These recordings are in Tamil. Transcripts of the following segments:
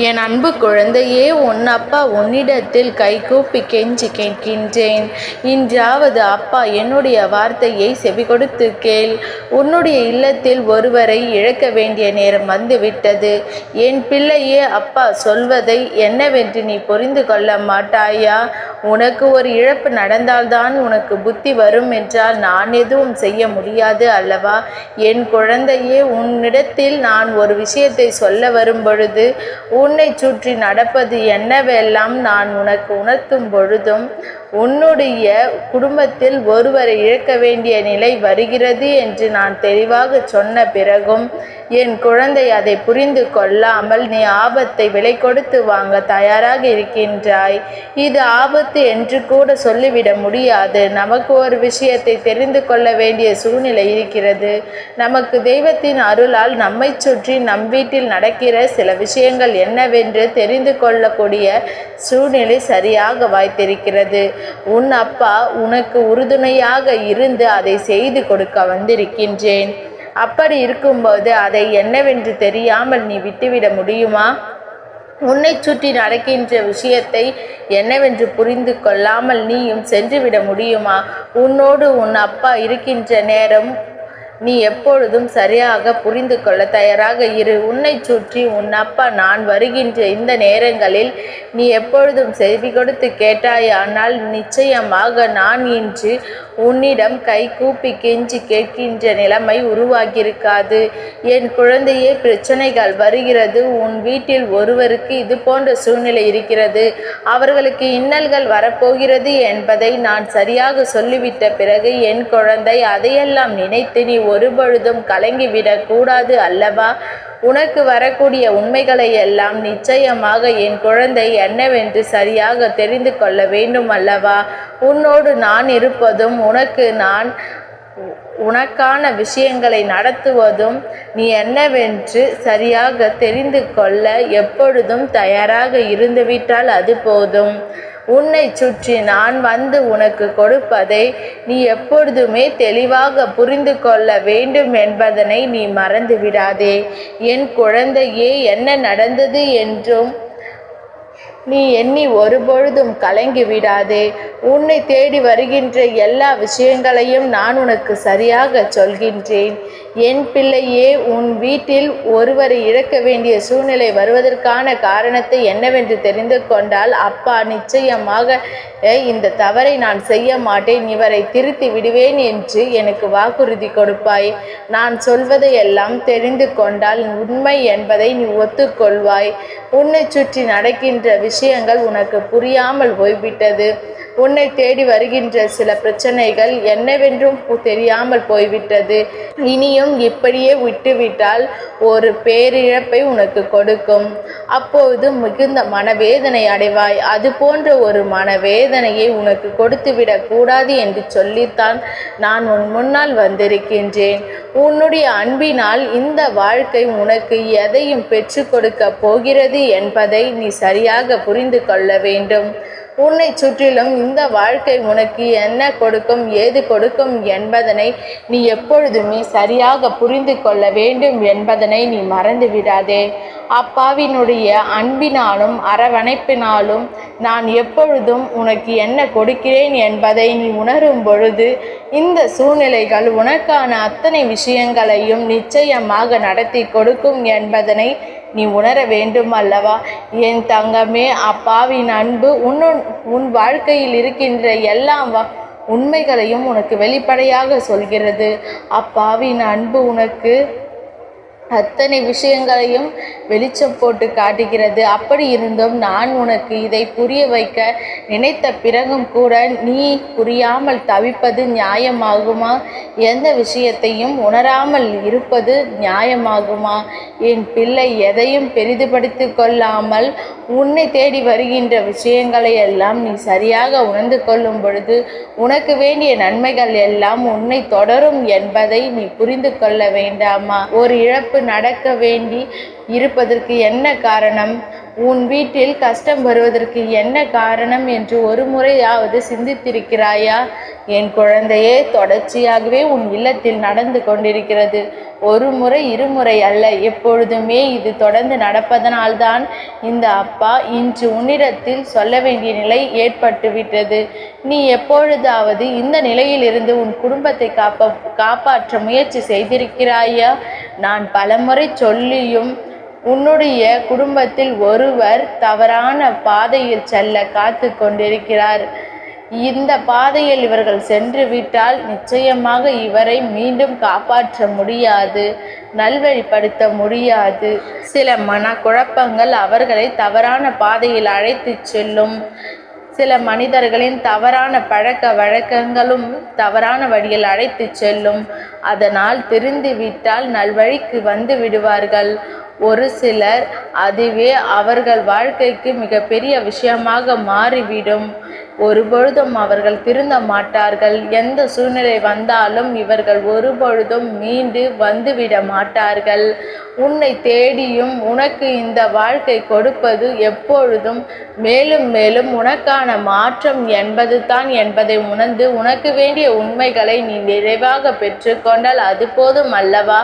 என் அன்பு குழந்தையே, உன் அப்பா உன்னிடத்தில் கைகூப்பி கெஞ்சி கேட்கின்றேன். இன்றாவது அப்பா என்னுடைய வார்த்தையை செவிகொடுத்து கேள். உன்னுடைய இல்லத்தில் ஒருவரை இழக்க வேண்டிய நேரம் வந்துவிட்டது. என் பிள்ளையே, அப்பா சொல்வதை என்னவென்று நீ புரிந்து கொள்ள மாட்டாயா? உனக்கு ஒரு இழப்பு நடந்தால்தான் உனக்கு புத்தி வரும் என்றால் நான் எதுவும் செய்ய முடியாது அல்லவா? என் குழந்தையே, உன்னிடத்தில் நான் ஒரு விஷயத்தை சொல்ல வரும் பொழுது உன்னை சுற்றி நடப்பது என்னவெல்லாம் நான் உனக்கு உணர்த்தும் பொழுதும் உன்னுடைய குடும்பத்தில் ஒருவரை இழக்க வேண்டிய நிலை வருகிறது என்று நான் தெளிவாக சொன்ன பிறகும் என் குழந்தை அதை புரிந்து கொள்ளாமல் நீ ஆபத்தை விலை கொடுத்து வாங்க தயாராக இருக்கின்றாய். இது ஆபத்து என்று கூட சொல்லிவிட முடியாது. நமக்கு ஒரு விஷயத்தை தெரிந்து கொள்ள வேண்டிய சூழ்நிலை இருக்கிறது. நமக்கு தெய்வத்தின் அருளால் நம்மை சுற்றி நம் வீட்டில் நடக்கிற சில விஷயங்கள் என்னவென்று தெரிந்து கொள்ளக்கூடிய சூழ்நிலை சரியாக வாய்த்திருக்கிறது. உன் அப்பா உனக்கு உறுதுணையாக இருந்து அதை செய்து கொடுக்க வந்திருக்கின்றேன். அப்படி இருக்கும்போது அதை என்னவென்று தெரியாமல் நீ விட்டுவிட முடியுமா? உன்னை சுற்றி நடக்கின்ற விஷயத்தை என்னவென்று புரிந்து கொள்ளாமல் நீயும் சென்றுவிட முடியுமா? உன்னோடு உன் அப்பா இருக்கின்ற நேரம் நீ எப்பொழுதும் சரியாக புரிந்து கொள்ள தயாராக இரு. உன்னை சுற்றி உன் அப்பா நான் வருகின்ற இந்த நேரங்களில் நீ எப்பொழுதும் செவி கொடுத்து கேட்டாயானால் நிச்சயமாக நான் இன்று உன்னிடம் கை கூப்பி கெஞ்சி கேட்கின்ற நிலைமை உருவாகியிருக்காது. என் குழந்தையே, பிரச்சனைகள் வருகிறது. உன் வீட்டில் ஒருவருக்கு இது போன்ற சூழ்நிலை இருக்கிறது. அவர்களுக்கு இன்னல்கள் வரப்போகிறது என்பதை நான் சரியாக சொல்லிவிட்ட பிறகு என் குழந்தை அதையெல்லாம் நினைத்து நீ ஒருபொழுதும் கலங்கிவிடக் கூடாது அல்லவா? உனக்கு வரக்கூடிய உண்மைகளை எல்லாம் நிச்சயமாக என் குழந்தை என்னவென்று சரியாக தெரிந்து கொள்ள வேண்டும் அல்லவா? உன்னோடு நான் இருப்பதும் உனக்கான விஷயங்களை நடத்துவதும் நீ என்னவென்று சரியாக தெரிந்து கொள்ள எப்பொழுதும் தயாராக இருந்துவிட்டால் அது போதும். உன்னை சுற்றி நான் வந்து உனக்கு கொடுப்பதை நீ எப்பொழுதுமே தெளிவாக புரிந்து கொள்ள வேண்டும் என்பதனை நீ மறந்து விடாதே. என் குழந்தையே, என்ன நடந்தது என்றும் நீ எண்ணி ஒருபொழுதும் கலங்கி விடாதே. உன்னை தேடி வருகின்ற எல்லா விஷயங்களையும் நான் உனக்கு சரியாக சொல்கின்றேன். என் பிள்ளையே, உன் வீட்டில் ஒருவரை இழக்க வேண்டிய சூழ்நிலை வருவதற்கான காரணத்தை என்னவென்று தெரிந்து கொண்டால் அப்பா நிச்சயமாக இந்த தவறை நான் செய்ய மாட்டேன், இவரை திருத்தி விடுவேன் என்று எனக்கு வாக்குறுதி கொடுப்பாய். நான் சொல்வதை எல்லாம் தெரிந்து கொண்டால் உண்மை என்பதை நீ ஒத்துக்கொள்வாய். உன்னை சுற்றி நடக்கின்ற விஷயங்கள் உனக்கு புரியாமல் போய்விட்டது. உன்னை தேடி வருகின்ற சில பிரச்சனைகள் என்னவென்றும் தெரியாமல் போய்விட்டது. இனியும் இப்படியே விட்டுவிட்டால் ஒரு பேரிழப்பை உனக்கு கொடுக்கும். அப்போது மிகுந்த மனவேதனை அடைவாய். அது போன்ற ஒரு மனவேதனையை உனக்கு கொடுத்துவிடக் கூடாது என்று சொல்லித்தான் நான் உன் முன்னால் வந்திருக்கின்றேன். உன்னுடைய அன்பினால் இந்த வாழ்க்கை உனக்கு எதையும் பெற்று கொடுக்க போகிறது என்பதை நீ சரியாக புரிந்து கொள்ள வேண்டும். உன்னை சுற்றிலும் இந்த வாழ்க்கை உனக்கு என்ன கொடுக்கும், ஏது கொடுக்கும் என்பதனை நீ எப்பொழுதுமே சரியாக புரிந்து கொள்ள வேண்டும் என்பதனை நீ மறந்து விடாதே. அப்பாவினுடைய அன்பினாலும் அரவணைப்பினாலும் நான் எப்பொழுதும் உனக்கு என்ன கொடுக்கிறேன் என்பதை நீ உணரும் பொழுது இந்த சூழ்நிலைகள் உனக்கான அத்தனை விஷயங்களையும் நிச்சயமாக நடத்தி கொடுக்கும் என்பதனை நீ உணர வேண்டும் அல்லவா? என் தங்கமே, அப்பாவின் அன்பு உன் வாழ்க்கையில் இருக்கின்ற எல்லா உண்மைகளையும் உனக்கு வெளிப்படையாக சொல்கிறது. அப்பாவின் அன்பு உனக்கு அத்தனை விஷயங்களையும் வெளிச்சம் போட்டு காட்டுகிறது. அப்படி இருந்தும் நான் உனக்கு இதை புரிய வைக்க நினைத்த பிறகும் கூட நீ புரியாமல் தவிப்பது நியாயமாகுமா? எந்த விஷயத்தையும் உணராமல் இருப்பது நியாயமாகுமா? என் பிள்ளை, எதையும் பெரிதுபடுத்தி கொள்ளாமல் உன்னை தேடி வருகின்ற விஷயங்களை எல்லாம் நீ சரியாக உணர்ந்து கொள்ளும் பொழுது உனக்கு வேண்டிய நன்மைகள் எல்லாம் உன்னை தொடரும் என்பதை நீ புரிந்து கொள்ள வேண்டாமா? ஒரு இழப்பு நடக்க வேண்டி இருப்பதற்கு என்ன காரணம்? உன் வீட்டில் கஷ்டம் வருவதற்கு என்ன காரணம் என்று ஒரு முறையாவது சிந்தித்திருக்கிறாயா? என் குழந்தையே, தொடர்ச்சியாகவே உன் இல்லத்தில் நடந்து கொண்டிருக்கிறது. ஒரு முறை இருமுறை அல்ல, எப்பொழுதுமே இது தொடர்ந்து நடப்பதனால்தான் இந்த அப்பா இன்று உன்னிடத்தில் சொல்ல வேண்டிய நிலை ஏற்பட்டுவிட்டது. நீ எப்பொழுதாவது இந்த நிலையிலிருந்து உன் குடும்பத்தை காப்பாற்ற முயற்சி செய்திருக்கிறாயா? நான் பலமுறை சொல்லியும் உன்னுடைய குடும்பத்தில் ஒருவர் தவறான பாதையில் செல்ல காத்து கொண்டிருக்கிறார். இந்த பாதையில் இவர்கள் சென்று விட்டால் நிச்சயமாக இவரை மீண்டும் காப்பாற்ற முடியாது, நல்வழிப்படுத்த முடியாது. சில மனக்குழப்பங்கள் அவர்களை தவறான பாதையில் அழைத்து செல்லும். சில மனிதர்களின் தவறான பழக்க வழக்கங்களும் தவறான வழியில் அழைத்து செல்லும். அதனால் திருந்திவிட்டால் நல்வழிக்கு வந்து விடுவார்கள். ஒரு சிலர் அதுவே அவர்கள் வாழ்க்கைக்கு மிகப்பெரிய விஷயமாக மாறிவிடும். ஒருபொழுதும் அவர்கள் திருந்த மாட்டார்கள். எந்த சூழ்நிலை வந்தாலும் இவர்கள் ஒருபொழுதும் மீண்டு வந்துவிட மாட்டார்கள். உன்னை தேடியும் உனக்கு இந்த வாழ்க்கை கொடுப்பது எப்பொழுதும் மேலும் மேலும் உனக்கான மாற்றம் என்பது தான் என்பதை உணர்ந்து உனக்கு வேண்டிய உண்மைகளை நீ நிறைவாக பெற்றுக்கொண்டால் அது போதும் அல்லவா?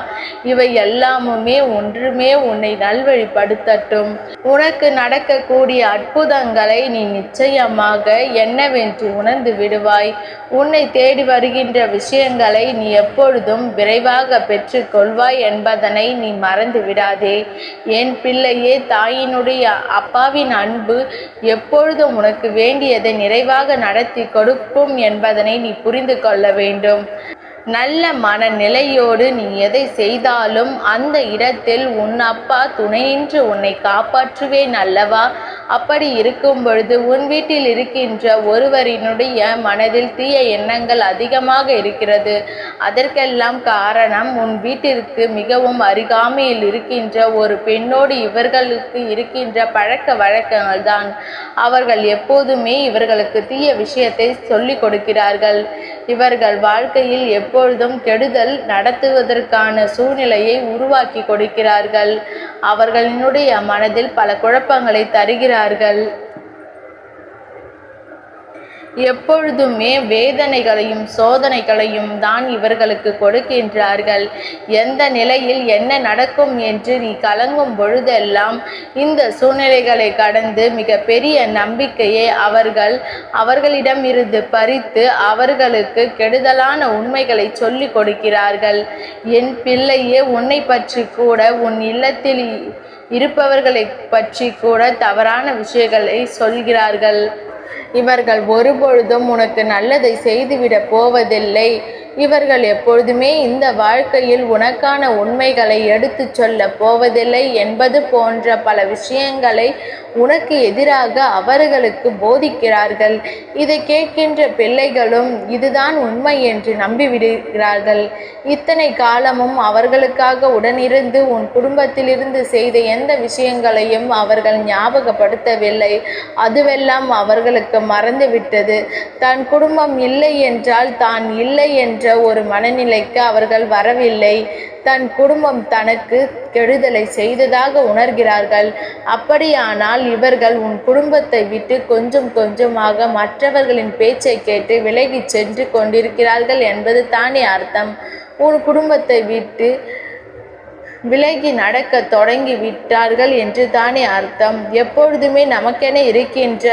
இவை எல்லாமுமே ஒன்றுமே உன்னை நல்வழிப்படுத்தட்டும். உனக்கு நடக்கக்கூடிய அற்புதங்களை நீ நிச்சயமாக என்னவென்று உணர்ந்து விடுவாய். உன்னை தேடி வருகின்ற விஷயங்களை நீ எப்பொழுதும் விரைவாக பெற்றுக்கொள்வாய் என்பதனை நீ மறந்து விடாதே. என் பிள்ளையே, தாயினுடைய அப்பாவின் அன்பு எப்பொழுதும் உனக்கு வேண்டியதை நிறைவாக நடத்தி கொடுக்கும் என்பதனை நீ புரிந்து கொள்ள வேண்டும். நல்ல மனநிலையோடு நீ எதை செய்தாலும் அந்த இடத்தில் உன் அப்பா துணையின்றி உன்னை காப்பாற்றுவேன் அல்லவா? அப்படி இருக்கும் பொழுது உன் வீட்டில் இருக்கின்ற ஒருவரினுடைய மனதில் தீய எண்ணங்கள் அதிகமாக இருக்கிறது. அதற்கெல்லாம் காரணம் உன் வீட்டிற்கு மிகவும் அருகாமையில் இருக்கின்ற ஒரு பெண்ணோடு இவர்களுக்கு இருக்கின்ற பழக்க வழக்கங்கள் தான். அவர்கள் எப்போதுமே இவர்களுக்கு தீய விஷயத்தை சொல்லிக் கொடுக்கிறார்கள். இவர்கள் வாழ்க்கையில் எப்பொழுதும் கெடுதல் நடத்துவதற்கான சூழ்நிலையை உருவாக்கி கொடுக்கிறார்கள். அவர்களினுடைய மனதில் பல குழப்பங்களை தருகிறார்கள். எப்பொழுதுமே வேதனைகளையும் சோதனைகளையும் தான் இவர்களுக்கு கொடுக்கின்றார்கள். எந்த நிலையில் என்ன நடக்கும் என்று நீ கலங்கும் பொழுதெல்லாம் இந்த சூழ்நிலைகளை கடந்து மிக பெரிய நம்பிக்கையை அவர்களிடம் இருந்து பறித்து அவர்களுக்கு கெடுதலான உண்மைகளை சொல்லிக் கொடுக்கிறார்கள். என் பிள்ளையே, உன்னை பற்றி கூட உன் இல்லத்தில் இருப்பவர்களை பற்றி கூட தவறான விஷயங்களை சொல்கிறார்கள். இவர்கள் ஒருபொழுதும் உனக்கு நல்லதை செய்துவிடப் போவதில்லை. இவர்கள் எப்பொழுதுமே இந்த வாழ்க்கையில் உனக்கான உண்மைகளை எடுத்து சொல்ல போவதில்லை என்பது போன்ற பல விஷயங்களை உனக்கு எதிராக அவர்களுக்கு போதிக்கிறார்கள். இதை கேட்கின்ற பிள்ளைகளும் இதுதான் உண்மை என்று நம்பிவிடுகிறார்கள். இத்தனை காலமும் அவர்களுக்காக உடனிருந்து உன் குடும்பத்திலிருந்து செய்த எந்த விஷயங்களையும் அவர்கள் ஞாபகப்படுத்தவில்லை. அதுவெல்லாம் அவர்களுக்கு மறந்துவிட்டது. தன் குடும்பம் இல்லை என்றால் தான் இல்லை என்ற ஒரு மனநிலைக்கு அவர்கள் வரவில்லை. தன் குடும்பம் தனக்கு கெடுதலை செய்ததாக உணர்கிறார்கள். அப்படியானால் இவர்கள் உன் குடும்பத்தை விட்டு கொஞ்சம் கொஞ்சமாக மற்றவர்களின் பேச்சை கேட்டு விலகி சென்று கொண்டிருக்கிறார்கள் என்பது தானே அர்த்தம். உன் குடும்பத்தை விட்டு விலகி நடக்க தொடங்கி விட்டார்கள் என்று தானே அர்த்தம். எப்பொழுதுமே நமக்கென இருக்கின்ற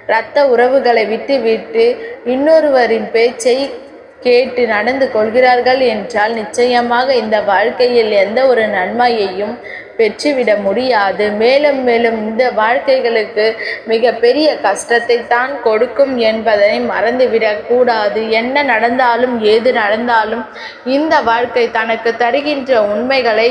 இரத்த உறவுகளை விட்டு இன்னொருவரின் பேச்சை கேட்டு நடந்து கொள்கிறார்கள் என்றால் நிச்சயமாக இந்த வாழ்க்கையில் எந்த ஒரு நன்மையையும் பெற்றுவிட முடியாது. மேலும் மேலும் இந்த வாழ்க்கைகளுக்கு மிக பெரிய கஷ்டத்தை தான் கொடுக்கும் என்பதை மறந்துவிடக்கூடாது. என்ன நடந்தாலும் ஏது நடந்தாலும் இந்த வாழ்க்கை தனக்கு தருகின்ற உண்மைகளை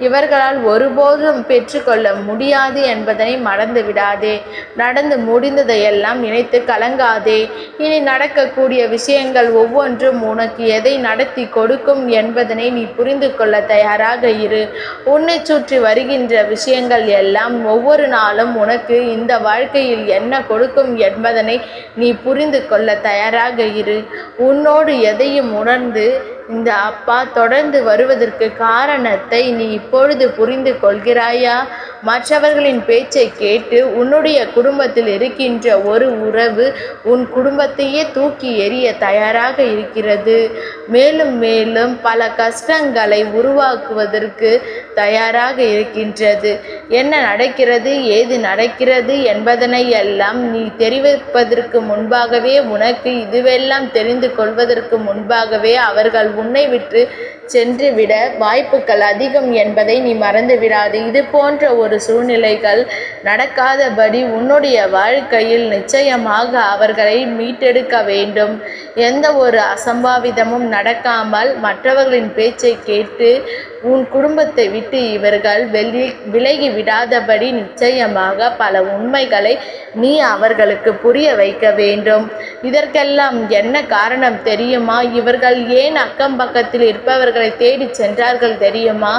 இவர்களால் ஒருபோதும் பெற்றுக்கொள்ள முடியாது என்பதனை மறந்து விடாதே. நடந்து முடிந்ததையெல்லாம் நினைத்து கலங்காதே. இனி நடக்கக்கூடிய விஷயங்கள் ஒவ்வொன்றும் உனக்கு எதை நடத்தி கொடுக்கும் என்பதனை நீ புரிந்து கொள்ள தயாராக இரு. உன்னை சுற்றி வருகின்ற விஷயங்கள் எல்லாம் ஒவ்வொரு நாளும் உனக்கு இந்த வாழ்க்கையில் என்ன கொடுக்கும் என்பதனை நீ புரிந்து கொள்ள தயாராக இரு. உன்னோடு எதையும் உணர்ந்து இந்த அப்பா தொடர்ந்து வருவதற்கு காரணத்தை நீ இப்பொழுது புரிந்து கொள்கிறாயா? மற்றவர்களின் பேச்சை கேட்டு உன்னுடைய குடும்பத்தில் இருக்கின்ற ஒரு உறவு உன் குடும்பத்தையே தூக்கி எறிய தயாராக இருக்கிறது. மேலும் மேலும் பல கஷ்டங்களை உருவாக்குவதற்கு தயாராக இருக்கின்றது. என்ன நடக்கிறது, ஏது நடக்கிறது என்பதனை எல்லாம் நீ தெரிவிப்பதற்கு முன்பாகவே, உனக்கு இதுவெல்லாம் தெரிந்து கொள்வதற்கு முன்பாகவே அவர்கள் உன்னை விட்டு சென்றுவிட வாய்ப்புகள் அதிகம் என்பதை நீ மறந்து விடாது. இது போன்ற ஒரு சூழ்நிலைகள் நடக்காதபடி உன்னுடைய வாழ்க்கையில் நிச்சயமாக அவர்களை மீட்டெடுக்க வேண்டும். எந்த ஒரு அசம்பாவிதமும் நடக்காமல் மற்றவர்களின் பேச்சை கேட்டு உன் குடும்பத்தை விட்டு இவர்கள் விலகி விடாதபடி நிச்சயமாக பல உண்மைகளை நீ அவர்களுக்கு புரிய வைக்க வேண்டும். இதற்கெல்லாம் என்ன காரணம் தெரியுமா? இவர்கள் ஏன் அக்கம் பக்கத்தில் இருப்பவர்களை தேடி சென்றார்கள் தெரியுமா?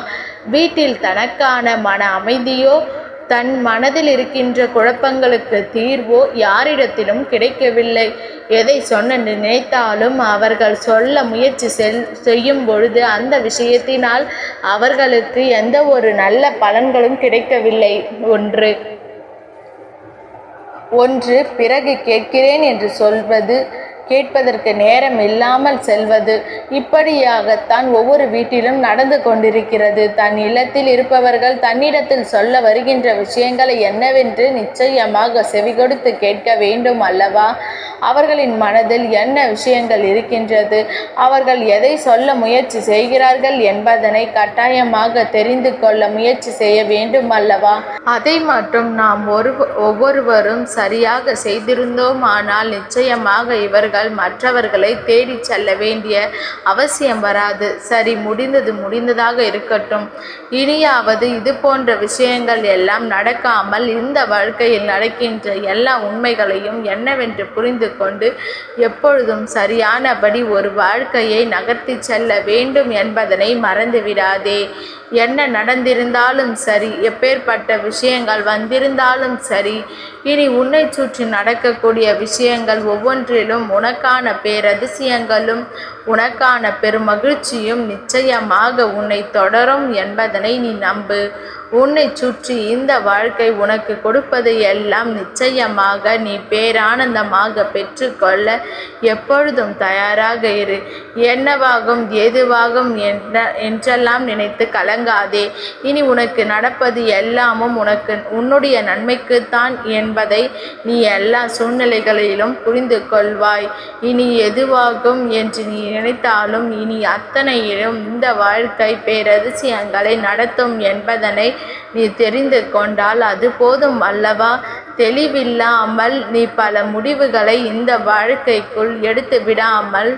வீட்டில் தனக்கான மன அமைதியோ தன் மனதில் இருக்கின்ற குழப்பங்களுக்கு தீர்வோ யாரிடத்திலும் கிடைக்கவில்லை. எதை சொன்ன நினைத்தாலும் அவர்கள் சொல்ல முயற்சி செய்யும் பொழுது அந்த விஷயத்தினால் அவர்களுக்கு எந்த ஒரு நல்ல பலன்களும் கிடைக்கவில்லை. ஒன்று பிறகு கேட்கிறேன் என்று சொல்வது, கேட்பதற்கு நேரம் இல்லாமல் செல்வது, இப்படியாகத்தான் ஒவ்வொரு வீட்டிலும் நடந்து கொண்டிருக்கிறது. தன் இல்லத்தில் இருப்பவர்கள் தன்னிடத்தில் சொல்ல வருகின்ற விஷயங்களை என்னவென்று நிச்சயமாக செவிகொடுத்து கேட்க வேண்டும் அல்லவா? அவர்களின் மனதில் என்ன விஷயங்கள் இருக்கின்றது, அவர்கள் எதை சொல்ல முயற்சி செய்கிறார்கள் என்பதனை கட்டாயமாக தெரிந்து கொள்ள முயற்சி செய்ய வேண்டும் அல்லவா? அதை மட்டும் நாம் ஒவ்வொருவரும் சரியாக செய்திருந்தோமானால் நிச்சயமாக இவர்கள் மற்றவர்களை தேடி செல்ல வேண்டிய அவசியம் வராது. சரி, முடிந்தது முடிந்ததாக இருக்கட்டும். இனியாவது இது போன்ற விஷயங்கள் எல்லாம் நடக்காமல் இந்த வாழ்க்கையில் நடக்கின்ற எல்லா உண்மைகளையும் என்னவென்று புரிந்து கொண்டு எப்பொழுதும் சரியானபடி ஒரு வாழ்க்கையை நகர்த்தி செல்ல வேண்டும் என்பதனை மறந்துவிடாதே. என்ன நடந்திருந்தாலும் சரி, எப்பேற்பட்ட விஷயங்கள் வந்திருந்தாலும் சரி, இனி உன்னை சுற்றி நடக்கக்கூடிய விஷயங்கள் ஒவ்வொன்றிலும் உனக்கான பேரதிசயங்களும் உனக்கான பெருமகிழ்ச்சியும் நிச்சயமாக உன்னை தொடரும் என்பதனை நீ நம்பு. உன்னை சுற்றி இந்த வாழ்க்கை உனக்கு கொடுப்பதை எல்லாம் நிச்சயமாக நீ பேரானந்தமாக பெற்றுக்கொள்ள எப்பொழுதும் தயாராக இரு. என்னவாகும் ஏதுவாகும் என்றெல்லாம் நினைத்து கலங்காதே. இனி உனக்கு நடப்பது எல்லாமும் உன்னுடைய நன்மைக்குத்தான் என்பதை நீ எல்லா சூழ்நிலைகளிலும் புரிந்து கொள்வாய். இனி எதுவாகும் என்று நீ நினைத்தாலும் இனி அத்தனையிலும் இந்த வாழ்க்கை பேரதிசயங்களை நடத்தும் என்பதனை நீ தெரிந்து கொண்டால் அது போதும் அல்லவா? தெளிவில்லாமல் நீ பல முடிவுகளை இந்த வாழ்க்கைக்குள் எடுத்து விடாமல்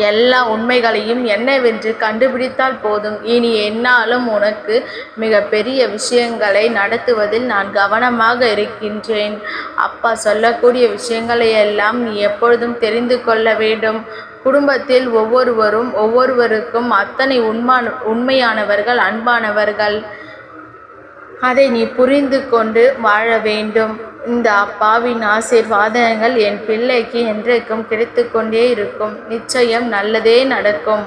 எல்லா உண்மைகளையும் என்னவென்று கண்டுபிடித்தால் போதும். இனி என்னாலும் உனக்கு மிக பெரிய விஷயங்களை நடத்துவதில் நான் கவனமாக இருக்கின்றேன். அப்பா சொல்லக்கூடிய விஷயங்களை எல்லாம் நீ எப்பொழுதும் தெரிந்து கொள்ள வேண்டும். குடும்பத்தில் ஒவ்வொருவருக்கும் அத்தனை உண்மையானவர்கள், அன்பானவர்கள். அதை நீ புரிந்து கொண்டு வாழ வேண்டும். இந்த அப்பாவின் ஆசீர்வாதங்கள் என் பிள்ளைக்கு என்றைக்கும் கிடைத்து கொண்டே இருக்கும். நிச்சயம் நல்லதே நடக்கும்.